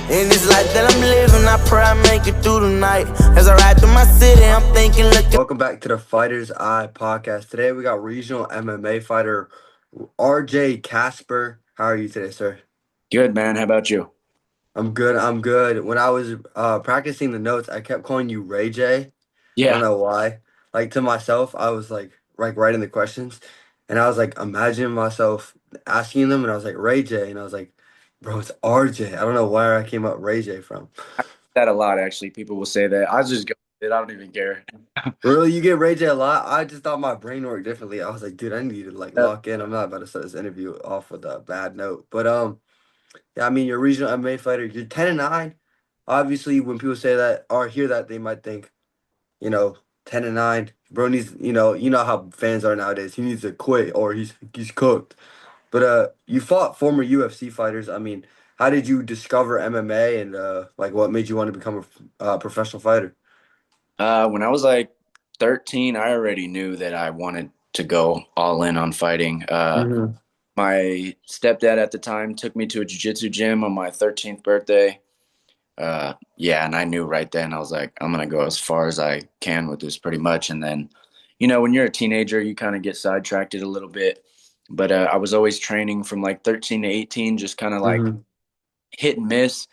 In this life that I'm living, I pray I make it through the night. As I ride through my city, I'm thinking, look. Welcome back to the Fighter's Eye podcast. Today we got regional MMA fighter Rjay Casper. How are you today, sir? Good, man. How about you? I'm good. I'm good. When I was practicing the notes, I kept calling you Rjay. I don't Yeah, know why. Like to myself, I was like writing the questions, and I was like imagining myself asking them, and I was like Rjay, and I was like, bro, it's RJ. I don't know where I came up Rjay from. that a lot, actually. People will say that. I just go with it. I don't even care. Really, you get Ray J a lot? I just thought my brain worked differently. I was like, dude, I need to like Uh, lock in. I'm not about to start this interview off with a bad note. But yeah, I mean, you're a regional MMA fighter. You're 10-9. Obviously, when people say that or hear that, they might think, you know, 10-9. Bro needs, you know how fans are nowadays. He needs to quit or he's cooked. But you fought former UFC fighters. I mean, how did you discover MMA and like what made you want to become a professional fighter? when I was like 13, I already knew that I wanted to go all in on fighting. Mm-hmm. My stepdad at the time took me to a jiu-jitsu gym on my 13th birthday. Yeah, and I knew right then, I was like, I'm gonna go as far as I can with this pretty much. And then, when you're a teenager, you kind of get sidetracked a little bit. But I was always training from like 13 to 18, just kind of like Mm-hmm. hit and miss.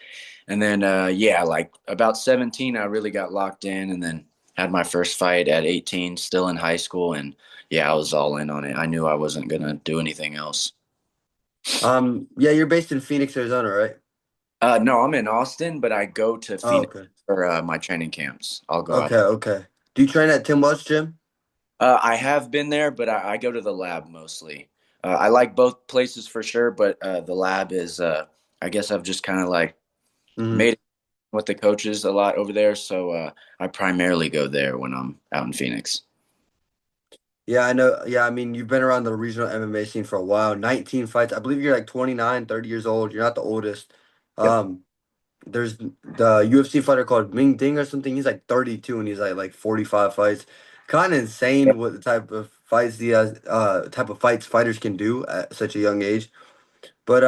And then, yeah, like about 17, I really got locked in and then had my first fight at 18, still in high school. And yeah, I was all in on it. I knew I wasn't going to do anything else. Yeah, you're based in Phoenix, Arizona, right? No, I'm in Austin, but I go to Oh, Phoenix okay. for my training camps. I'll go out. Okay, okay. Do you train at Tim Welch Gym? I have been there, but I go to the lab mostly. I like both places for sure, but the lab is, I guess I've just kind of like Hmm. made it with the coaches a lot over there. So I primarily go there when I'm out in Phoenix. Yeah, I know. Yeah, I mean, you've been around the regional MMA scene for a while. 19 fights. I believe you're like 29, 30 years old. You're not the oldest. Yep. Um, there's the UFC fighter called Ming Ding or something. He's like 32 and he's like 45 fights. Kind of insane what the type of fights the type of fights fighters can do at such a young age. But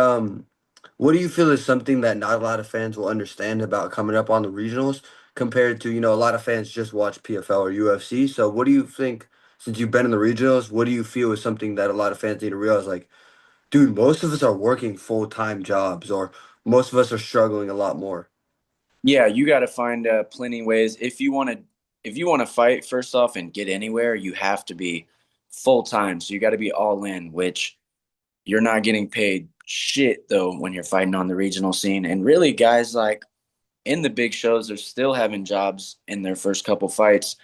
what do you feel is something that not a lot of fans will understand about coming up on the regionals compared to, a lot of fans just watch PFL or UFC. So what do you think, since you've been in the regionals, what do you feel is something that a lot of fans need to realize? Like, dude, most of us are working full-time jobs or most of us are struggling a lot more. Yeah, you got to find plenty ways if you want to fight first off and get anywhere, you have to be full time. So you got to be all in, which you're not getting paid shit though when you're fighting on the regional scene. And really, guys like in the big shows are still having jobs in their first couple fights.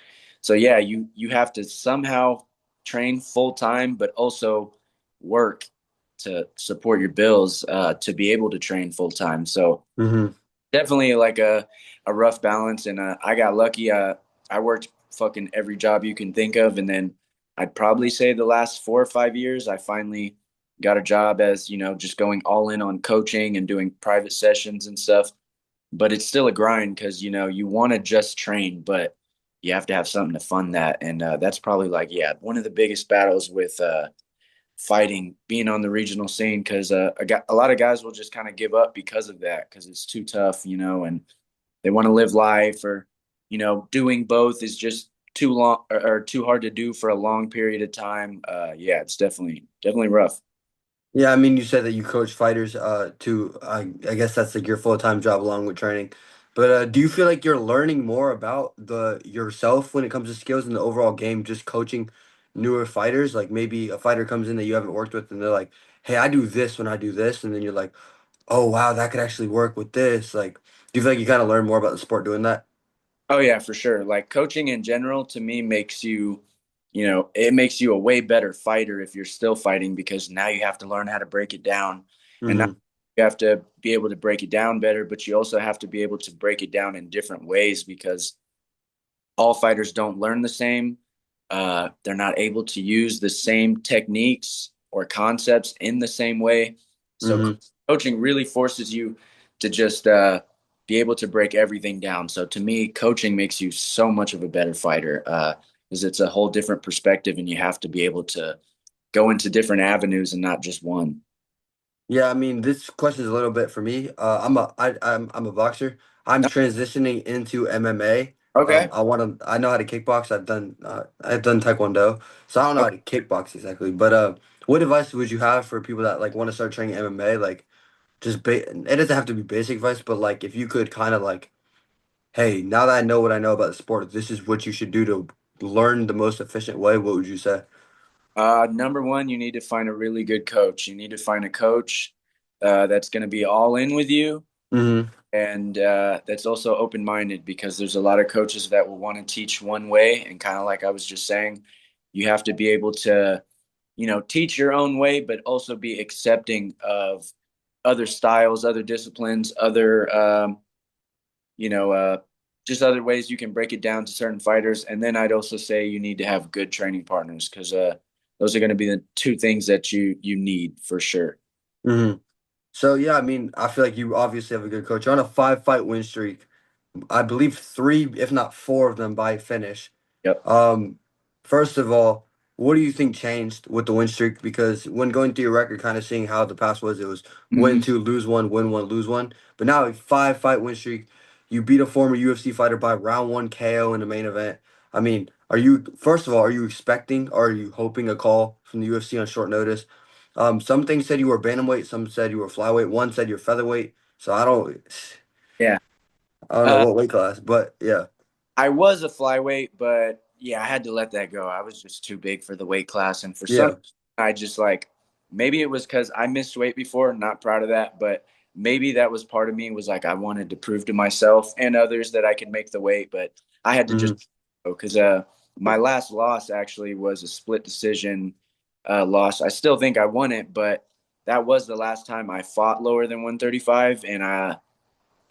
So yeah, you have to somehow train full time, but also work to support your bills to be able to train full time. So Hmm. definitely like a rough balance. And I got lucky. I worked fucking every job you can think of, and then I'd probably say the last 4 or 5 years, I finally got a job as just going all in on coaching and doing private sessions and stuff. But it's still a grind because you want to just train, but you have to have something to fund that, and that's probably like yeah one of the biggest battles with fighting being on the regional scene because a lot of guys will just kind of give up because of that because it's too tough, and they want to live life or doing both is just too long or too hard to do for a long period of time. Yeah, it's definitely rough. Yeah, I mean, you said that you coach fighters to, I guess that's like your full-time job along with training. But do you feel like you're learning more about the yourself when it comes to skills in the overall game, just coaching newer fighters? Like maybe a fighter comes in that you haven't worked with and they're like, hey, I do this when I do this. And then you're like, oh, wow, that could actually work with this. Like, do you feel like you kind of learn more about the sport doing that? Oh yeah, for sure. Like coaching in general to me makes it makes you a way better fighter if you're still fighting because now you have to learn how to break it down. And now Mm-hmm. you have to be able to break it down better, but you also have to be able to break it down in different ways because all fighters don't learn the same. They're not able to use the same techniques or concepts in the same way. So Mm-hmm. coaching really forces you to just be able to break everything down. So to me, coaching makes you so much of a better fighter because it's a whole different perspective, and you have to be able to go into different avenues and not just one. Yeah, I mean, this question is a little bit for me. I'm a boxer. I'm No? transitioning into MMA. Okay. I know how to kickbox. I've done Taekwondo, so I don't know how Okay. to kickbox exactly. But what advice would you have for people that like want to start training MMA? Like, it doesn't have to be basic advice, but like if you could kind of like, hey, now that I know what I know about the sport, this is what you should do to learn the most efficient way. What would you say? Number one, you need to find a really good coach. You need to find a coach that's going to be all in with you Hmm. and that's also open-minded because there's a lot of coaches that will want to teach one way. And kind of like I was just saying, you have to be able to, teach your own way, but also be accepting of other styles, other disciplines, other, you know, uh, just other ways you can break it down to certain fighters. And then I'd also say you need to have good training partners because those are going to be the two things that you need for sure. Hmm. So yeah, I mean, I feel like you obviously have a good coach. You're on a 5 fight win streak. I believe three, if not four of them by finish. Yep. Um, First of all, what do you think changed with the win streak? Because when going through your record, kind of seeing how the past was, it was win Hmm. two, lose one, win one, lose one. But now a 5 fight win streak, you beat a former UFC fighter by round one KO in the main event. I mean, first of all, are you expecting or are you hoping a call from the UFC on short notice? Some things said you were bantamweight, some said you were flyweight, one said you're featherweight. So Yeah. I don't know Uh, what weight class, but yeah. I was a flyweight, but yeah, I had to let that go. I was just too big for the weight class. And for some, Yeah. I just like maybe it was because I missed weight before, not proud of that, but maybe that was part of me was like I wanted to prove to myself and others that I could make the weight, but I had to just Hmm. go because my last loss actually was a split decision loss. I still think I won it, but that was the last time I fought lower than 135. And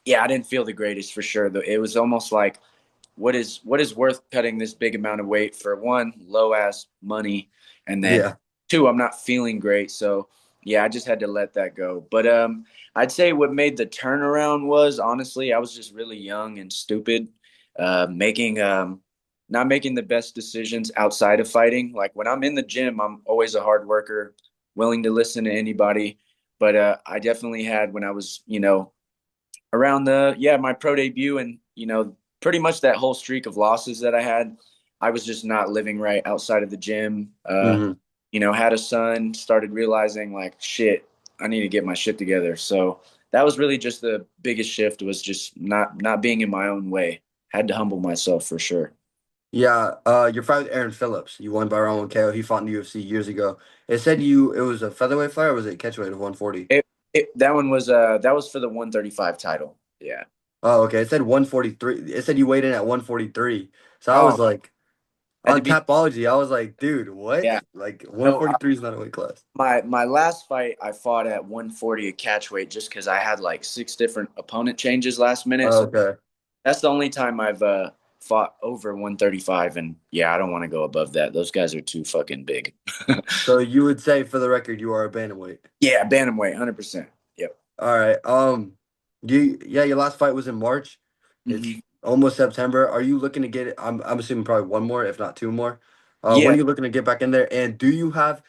yeah, I didn't feel the greatest for sure. Though it was almost like what is worth cutting this big amount of weight for one, low ass money, and then Yeah. two, I'm not feeling great. So yeah, I just had to let that go. But I'd say what made the turnaround was honestly, I was just really young and stupid, making not making the best decisions outside of fighting. Like when I'm in the gym, I'm always a hard worker, willing to listen to anybody. But I definitely had when I was, around my pro debut and pretty much that whole streak of losses that I had, I was just not living right outside of the gym. Hmm. Had a son, started realizing like shit, I need to get my shit together. So that was really just the biggest shift was just not being in my own way. Had to humble myself for sure. Yeah. Your fight with Aaron Phillips. You won by round one KO. He fought in the UFC years ago. It was a featherweight fight or was it catchweight of 140? That was for the 135 title. Yeah. Oh, okay. It said 143. It said you weighed in at 143. So I was Oh, like, had to on be. Tapology, I was like, dude, what? Yeah. Like No, 143 is not a weight class. my last fight, I fought at 140 at catch weight just because I had like six different opponent changes last minute. Oh, So okay. that's the only time I've fought over 135, and yeah, I don't want to go above that. Those guys are too fucking big. So you would say for the record you are a bantamweight. Yeah, bantamweight, 100%. Yep. All right. Your last fight was in March. It's Hmm. almost September. Are you looking to get it? I'm assuming probably one more, if not two more. When Yeah. are you looking to get back in there? And do you have,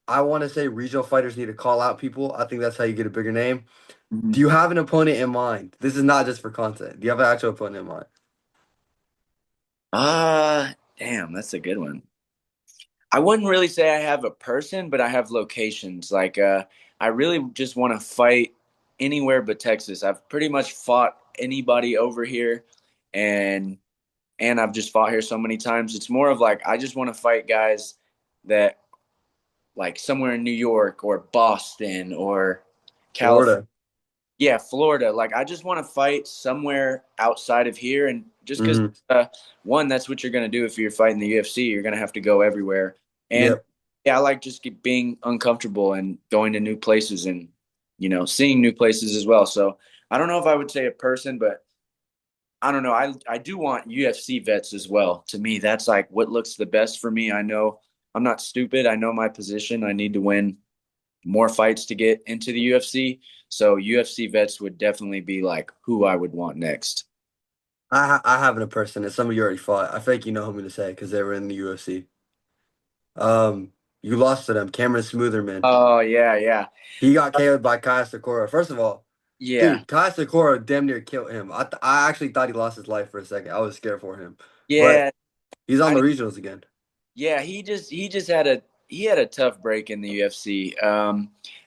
I want to say regional fighters need to call out people. I think that's how you get a bigger name. Hmm. Do you have an opponent in mind? This is not just for content. Do you have an actual opponent in mind? Damn, that's a good one. I wouldn't really say I have a person, but I have locations. Like, I really just want to fight anywhere but Texas. I've pretty much fought anybody over here, and I've just fought here so many times. It's more of like I just want to fight guys that like somewhere in New York or Boston or California. Florida. Yeah, Florida. Like I just want to fight somewhere outside of here, and just because Mm-hmm. one, that's what you're gonna do if you're fighting the UFC. You're gonna have to go everywhere, and Yep. yeah, I like just being uncomfortable and going to new places and seeing new places as well. So I don't know if I would say a person, but I don't know. I do want UFC vets as well. To me, that's like what looks the best for me. I know I'm not stupid. I know my position. I need to win more fights to get into the UFC. So UFC vets would definitely be like who I would want next. I haven't a person. It's somebody you already fought. I feel like you know who I'm gonna say because they were in the UFC. Um, You lost to them, Cameron Smootherman. Oh yeah, yeah, He got KO'd by Casper. First of all, yeah. dude, Casper damn near killed him. I actually thought he lost his life for a second. I was scared for him, but Yeah, he's on I the didn't, regionals again. yeah, he just had a tough break in the UFC.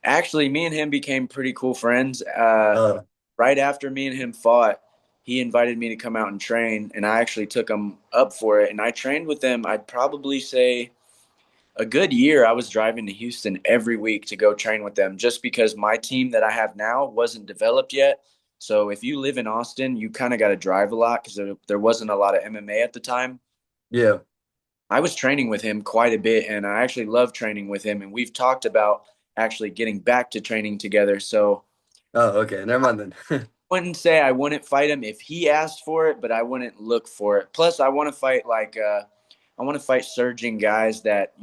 Actually, me and him became pretty cool friends. Uh, Right after me and him fought, he invited me to come out and train, and I actually took him up for it. And I trained with him. I'd probably say a good year. I was driving to Houston every week to go train with them, just because my team that I have now wasn't developed yet. So if you live in Austin, you kind of got to drive a lot because there wasn't a lot of MMA at the time. yeah. I was training with him quite a bit, and I actually love training with him. And we've talked about actually getting back to training together. So Oh, okay. Never mind then. I wouldn't say I wouldn't fight him if he asked for it, but I wouldn't look for it. Plus, I want to fight I want to fight surging guys that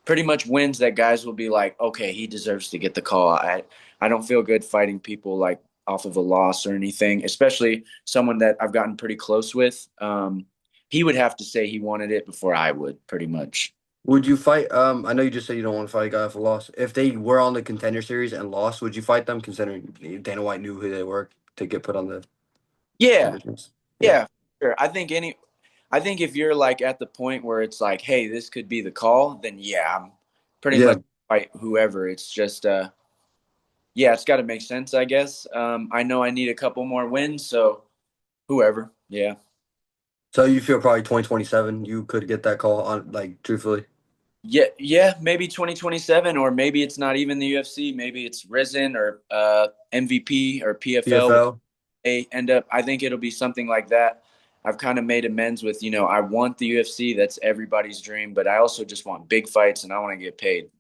pretty much wins that guys will be like, okay, he deserves to get the call. I don't feel good fighting people like off of a loss or anything, especially someone that I've gotten pretty close with. He would have to say he wanted it before I would, pretty much. Would you fight? I know you just said you don't want to fight a guy for loss. If they were on the contender series and lost, would you fight them? Considering Dana White knew who they were to get put on the Yeah, contender series. Yeah, yeah, sure. I think if you're like at the point where it's like, hey, this could be the call, then yeah, I'm pretty yeah. much fight whoever. It's just yeah, it's got to make sense, I guess. I know I need a couple more wins, so whoever. Yeah. So you feel probably 2027 you could get that call on, like, truthfully. Yeah, yeah, maybe 2027, or maybe it's not even the UFC. Maybe it's Risen or MVP or PFL. PFL. They end up. I think it'll be something like that. I've kind of made amends with, I want the UFC. That's everybody's dream, but I also just want big fights and I want to get paid.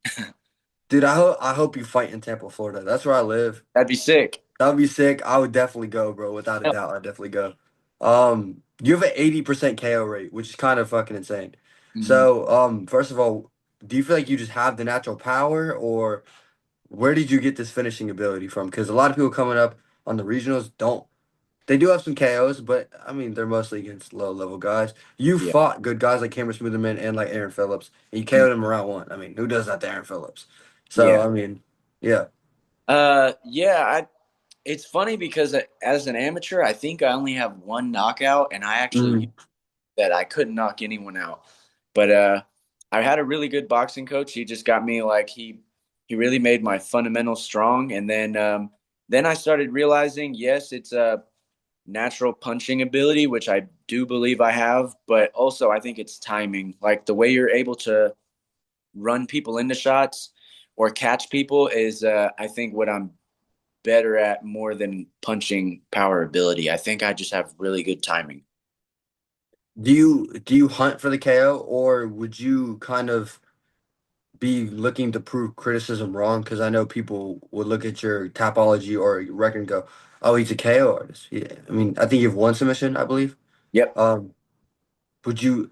Dude, I hope you fight in Tampa, Florida. That's where I live. That'd be sick. That would be sick. I would definitely go, bro. Without a Yep. doubt, I'd definitely go. You have an 80% KO rate, which is kind of fucking insane. Mhm. So, first of all, do you feel like you just have the natural power, or where did you get this finishing ability from? Because a lot of people coming up on the regionals don't. They do have some KOs, but I mean they're mostly against low level guys. You Yeah. fought good guys like Cameron Smootherman and like Aaron Phillips, and you Mhm. KO'd him around one. I mean, who does that to Aaron Phillips? So Yeah. I mean, yeah. Yeah. It's funny because as an amateur, I think I only have one knockout, and I actually Mm. that I couldn't knock anyone out. But I had a really good boxing coach. He just got me like he really made my fundamentals strong, and then I started realizing, yes, it's a natural punching ability, which I do believe I have, but also I think it's timing. Like the way you're able to run people into shots or catch people is, I think, what I'm better at more than punching power ability. I think I just have really good timing. Do you hunt for the KO, or would you kind of be looking to prove criticism wrong? Because I know people would look at your topology or your record and go, "Oh, he's a KO artist." Yeah. I mean, I think you have one submission, I believe. Yep. Um, would you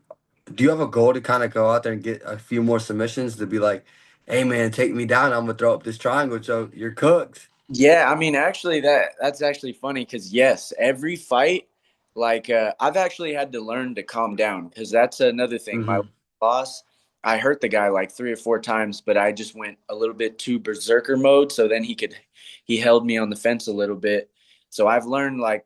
do you have a goal to kind of go out there and get a few more submissions to be like, "Hey, man, take me down. I'm gonna throw up this triangle, so you're cooked." Yeah, I mean, actually, that's actually funny because yes, every fight, like I've actually had to learn to calm down because that's another thing. My Hmm. boss, I hurt the guy like 3 or 4 times, but I just went a little bit too berserker mode. So then he held me on the fence a little bit. So I've learned like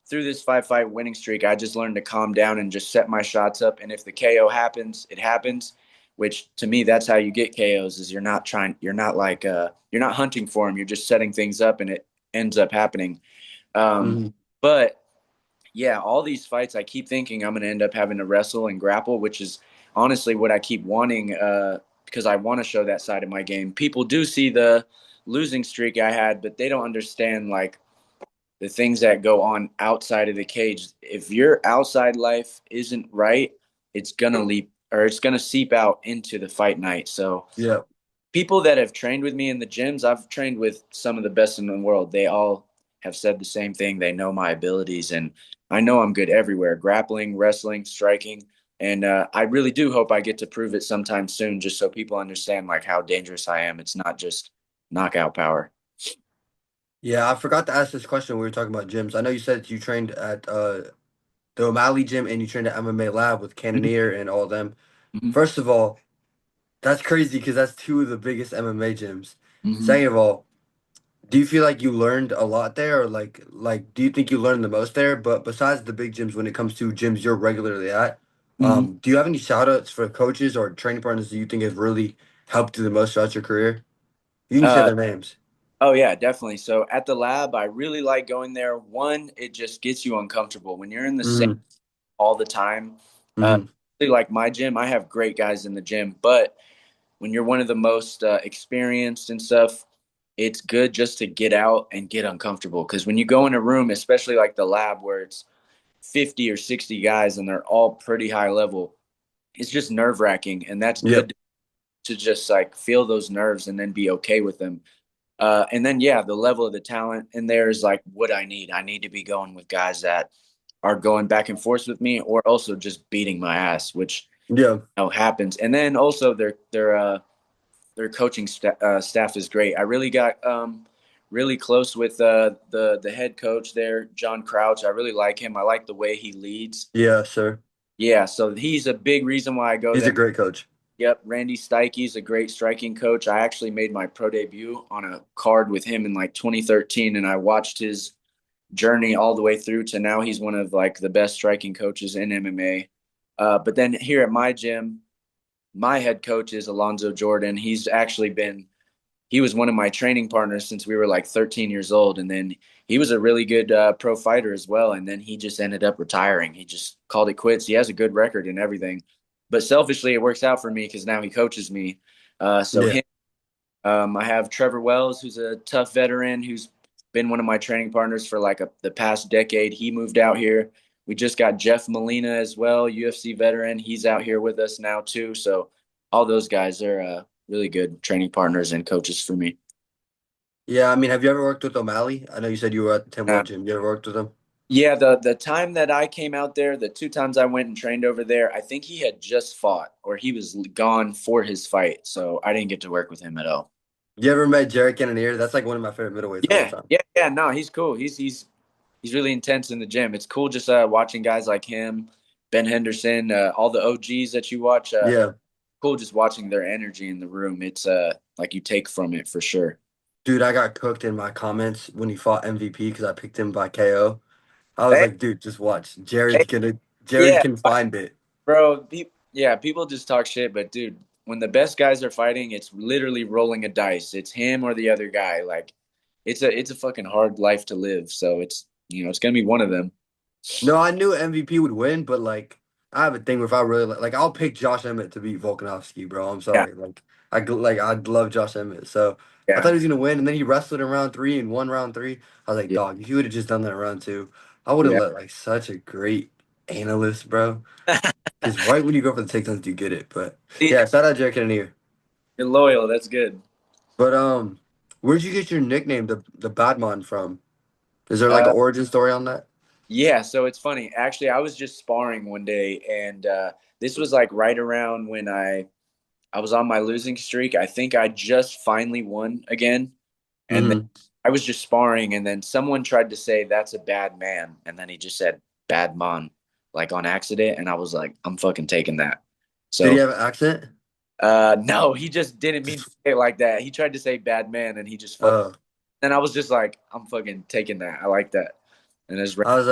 through this 5 fight winning streak, I just learned to calm down and just set my shots up. And if the KO happens, it happens. Which to me, that's how you get KOs. Is you're not like you're not hunting for them. You're just setting things up, and it ends up happening. Um, Hmm. but yeah, all these fights, I keep thinking I'm going to end up having to wrestle and grapple, which is honestly what I keep wanting because I want to show that side of my game. People do see the losing streak I had, but they don't understand like the things that go on outside of the cage. If your outside life isn't right, it's gonna leap or it's gonna seep out into the fight night. So Yeah. people that have trained with me in the gyms, I've trained with some of the best in the world. They all have said the same thing. They know my abilities, and I know I'm good everywhere: grappling, wrestling, striking. And I really do hope I get to prove it sometime soon, just so people understand like how dangerous I am. It's not just knockout power. Yeah, I forgot to ask this question when we were talking about gyms. I know you said you trained at the O'Malley gym and you trained at MMA Lab with Mhm. Cannoneer and all them. Mhm. First of all, That's crazy because that's two of the biggest MMA gyms. Hmm. Second of all, do you feel like you learned a lot there, or like do you think you learned the most there? But besides the big gyms, when it comes to gyms you're regularly at, Hmm. do you have any shout outs for coaches or training partners that you think have really helped you the most throughout your career? You can say Uh, their names. oh yeah, definitely. So at the lab, I really like going there. One, it just gets you uncomfortable when you're in the same Mm-hmm. all the time. Uh, Mm-hmm. like my gym, I have great guys in the gym, but when you're one of the most experienced and stuff, it's good just to get out and get uncomfortable. Because when you go in a room, especially like the lab where it's 50 or 60 guys and they're all pretty high level, it's just nerve wracking. And that's Yep. good to just like feel those nerves and then be okay with them. And then, yeah, the level of the talent in there is like what I need. I need to be going with guys that are going back and forth with me or also just beating my ass, which Yeah. happens. And then also their coaching staff is great. I really got really close with the head coach there, John Crouch. I really like him. I like the way he leads. Yeah, sir. Yeah, so he's a big reason why I go He's a there. great coach. Yep, Randy Steiche's a great striking coach. I actually made my pro debut on a card with him in like 2013, and I watched his journey all the way through to now. He's one of like the best striking coaches in MMA. But then here at my gym, my head coach is Alonzo Jordan. He was one of my training partners since we were like 13 years old. And then he was a really good pro fighter as well. And then he just ended up retiring. He just called it quits. He has a good record and everything. But selfishly, it works out for me because now he coaches me. So Yeah. him, I have Trevor Wells, who's a tough veteran, who's been one of my training partners for like the past decade. He moved out here. We just got Jeff Molina as well, UFC veteran. He's out here with us now too. So all those guys are really good training partners and coaches for me. Yeah, I mean, have you ever worked with O'Malley? I know you said you were at the Tim Uh, White gym. You ever worked with him? yeah, the time that I came out there, the two times I went and trained over there, I think he had just fought or he was gone for his fight. So I didn't get to work with him at all. You ever met Jared Cannonier? That's like one of my favorite middleweights of all Yeah, time. yeah, yeah. No, he's cool. He's really intense in the gym. It's cool just watching guys like him, Ben Henderson, all the OGs that you watch. Yeah. Cool just watching their energy in the room. It's like you take from it for sure. Dude, I got cooked in my comments when he fought MVP because I picked him by KO. I was Hey, like, dude, just watch. hey, Jared yeah, can find it. bro. Yeah, people just talk shit, but dude, when the best guys are fighting, it's literally rolling a dice. It's him or the other guy. Like, it's a fucking hard life to live. So it's gonna be one of them. No, I knew MVP would win, but like I have a thing where if I really like I'll pick Josh Emmett to beat Volkanovski, bro. I'm Yeah, sorry. I love Josh Emmett. So I thought yeah, he was gonna win, and then he wrestled in round three and won round three. I was like, yeah, dog, if you would have just done that in round two, I would have yeah. let like such a great analyst, bro. Because right when you go for the takedowns, you get it. But yeah, shout out Jared Cannonier. You're loyal. That's good. But where'd you get your nickname, the Badmon, from? Is there like an Uh, origin story on that? yeah. So it's funny. Actually, I was just sparring one day, and this was like right around when I was on my losing streak. I think I just finally won again, and then Mm-hmm. I was just sparring, and then someone tried to say that's a bad man, and then he just said bad mon, like on accident, and I was like, I'm fucking taking that. Did he So have an accent? no, he just didn't mean to Just say it like that. He tried to say bad man, and he just fucked. uh And I was just like, I'm fucking taking that. I like that. And it's I was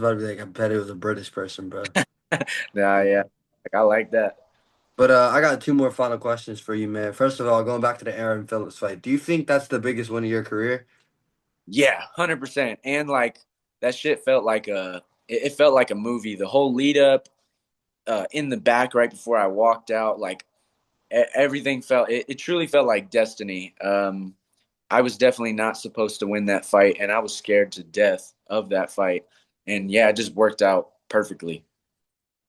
about to be like, I bet it was a British person, bro. nah, yeah, like I like that. But I got two more final questions for you, man. First of all, going back to the Aaron Phillips fight, do you think that's the biggest win of your career? Yeah, 100%. And like that shit felt like it felt like a movie. The whole lead up, in the back right before I walked out, like everything it truly felt like destiny. I was definitely not supposed to win that fight, and I was scared to death of that fight. And yeah, it just worked out perfectly.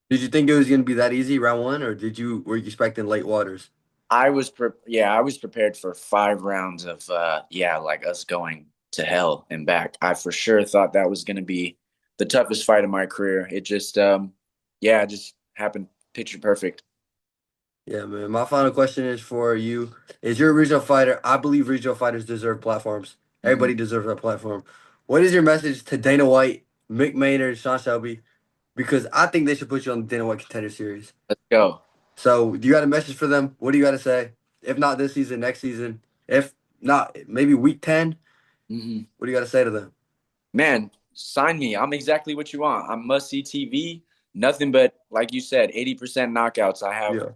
Did you think it was gonna be that easy, round one, or were you expecting late waters? I was prepared for 5 rounds of yeah, like us going to hell and back. I for sure thought that was going to be the toughest fight of my career. It just yeah, it just happened picture perfect. Yeah, man. My final question is for you. Is you're a regional fighter? I believe regional fighters deserve platforms. Hmm. Everybody deserves a platform. What is your message to Dana White, Mick Maynard, Sean Shelby? Because I think they should put you on the Dana White Contender Series. Let's go. So, do you got a message for them? What do you got to say? If not this season, next season. If not, maybe week 10. Mm-hmm. What do you got to say to them? Man, sign me. I'm exactly what you want. I'm must-see TV. Nothing but, like you said, 80% knockouts. Yeah.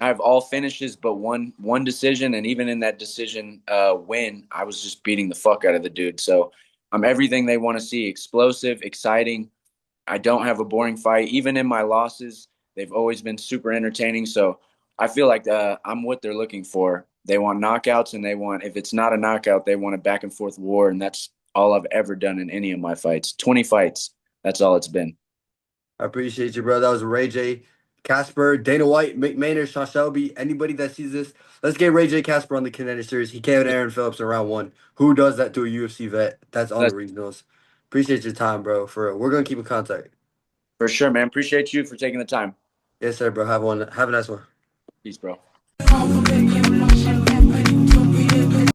I have all finishes but one decision, and even in that decision win, I was just beating the fuck out of the dude. So I'm everything they want to see: explosive, exciting. I don't have a boring fight. Even in my losses, they've always been super entertaining. So I feel like I'm what they're looking for. They want knockouts, and they want, if it's not a knockout, they want a back and forth war, and that's all I've ever done in any of my fights. 20 fights. That's all it's been. I appreciate you, bro. That was Rjay, Casper, Dana White, Mick Maynard, Sean Shelby. Anybody that sees this, let's get Rjay Casper on the contender series. He KO'd Aaron Phillips in round 1. Who does that to a UFC vet? That's on the regionals. Appreciate your time, bro. For real. We're gonna keep in contact. For sure, man. Appreciate you for taking the time. Yes, sir, bro. Have a nice one. Peace, bro.